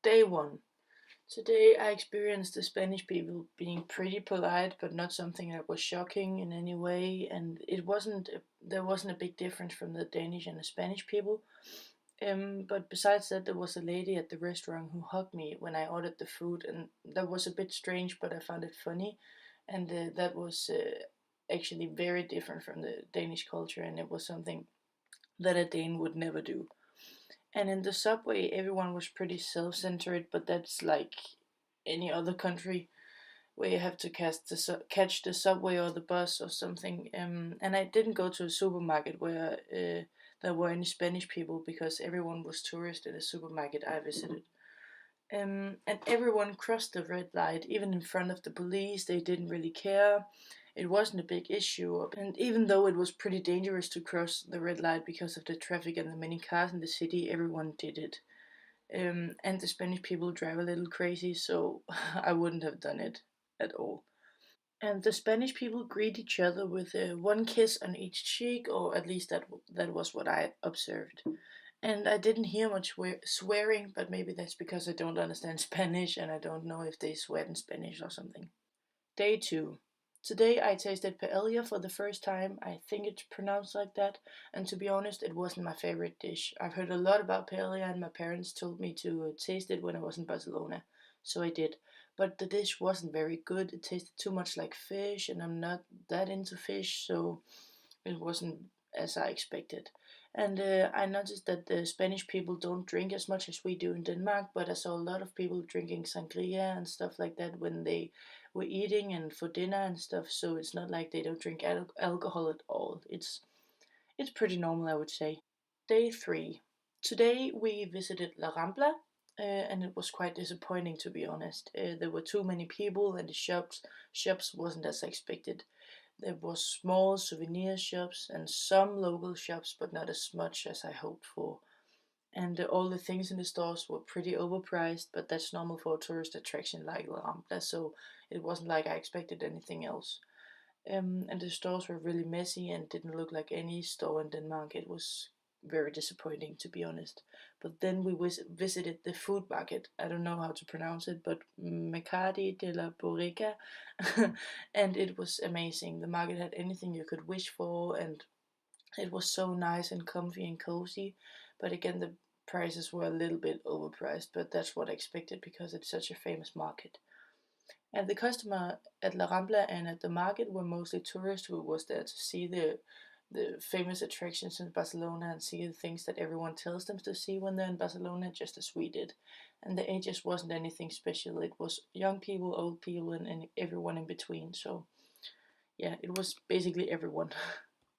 Day 1. Today I experienced the Spanish people being pretty polite, but not something that was shocking in any way, and there wasn't a big difference from the Danish and the Spanish people. But besides that, there was a lady at the restaurant who hugged me when I ordered the food, and that was a bit strange, but I found it funny, and that was actually very different from the Danish culture, and it was something that a Dane would never do. And in the subway, everyone was pretty self-centered, but that's like any other country where you have to catch the subway or the bus or something. And I didn't go to a supermarket where there were any Spanish people because everyone was tourists in the supermarket I visited. And everyone crossed the red light, even in front of the police. They didn't really care. It wasn't a big issue. And even though it was pretty dangerous to cross the red light because of the traffic and the many cars in the city, everyone did it. And the Spanish people drive a little crazy, so I wouldn't have done it at all. And the Spanish people greet each other with one kiss on each cheek, or at least that was what I observed. And I didn't hear much swearing, but maybe that's because I don't understand Spanish and I don't know if they swear in Spanish or something. Day 2. Today I tasted paella for the first time. I think it's pronounced like that, and to be honest, it wasn't my favorite dish. I've heard a lot about paella, and my parents told me to taste it when I was in Barcelona, so I did. But the dish wasn't very good. It tasted too much like fish, and I'm not that into fish, so it wasn't as I expected. And I noticed that the Spanish people don't drink as much as we do in Denmark, but I saw a lot of people drinking sangria and stuff like that when they were eating and for dinner and stuff. So it's not like they don't drink alcohol at all. It's pretty normal, I would say. Day 3. Today we visited La Rambla, and it was quite disappointing to be honest. There were too many people, and the shops wasn't as I expected. There was small souvenir shops and some local shops, but not as much as I hoped for. And all the things in the stores were pretty overpriced, but that's normal for a tourist attraction like La Rambla, so it wasn't like I expected anything else. And the stores were really messy and didn't look like any store in Denmark. It was very disappointing, to be honest. But then we visited the food market. I don't know how to pronounce it, but Mercadi de la Borrica. And it was amazing. The market had anything you could wish for, and it was so nice and comfy and cozy. But again, the prices were a little bit overpriced, but that's what I expected because it's such a famous market. And the customer at La Rambla and at the market were mostly tourists who was there to see the famous attractions in Barcelona and see the things that everyone tells them to see when they're in Barcelona, just as we did. And the ages wasn't anything special. It was young people, old people, and everyone in between. So yeah, it was basically everyone.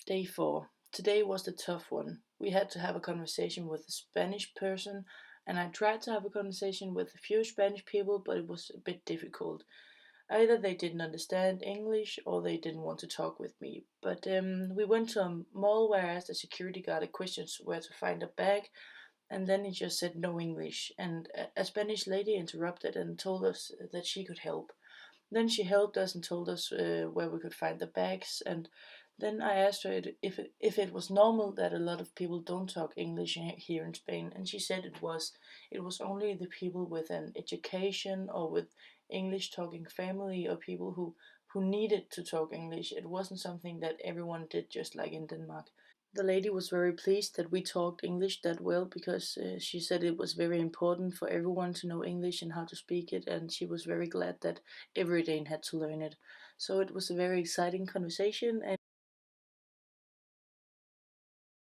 Day 4. Today was the tough one. We had to have a conversation with a Spanish person, and I tried to have a conversation with a few Spanish people, but it was a bit difficult. Either they didn't understand English or they didn't want to talk with me. But we went to a mall where I asked the security guard a questions where to find a bag, and then he just said no English. And a Spanish lady interrupted and told us that she could help. Then she helped us and told us where we could find the bags. And then I asked her if it was normal that a lot of people don't talk English here in Spain, and she said it was. It was only the people with an education or with English talking family or people who needed to talk English. It wasn't something that everyone did just like in Denmark. The lady was very pleased that we talked English that well because she said it was very important for everyone to know English and how to speak it, and she was very glad that every Dane had to learn it. So it was a very exciting conversation, and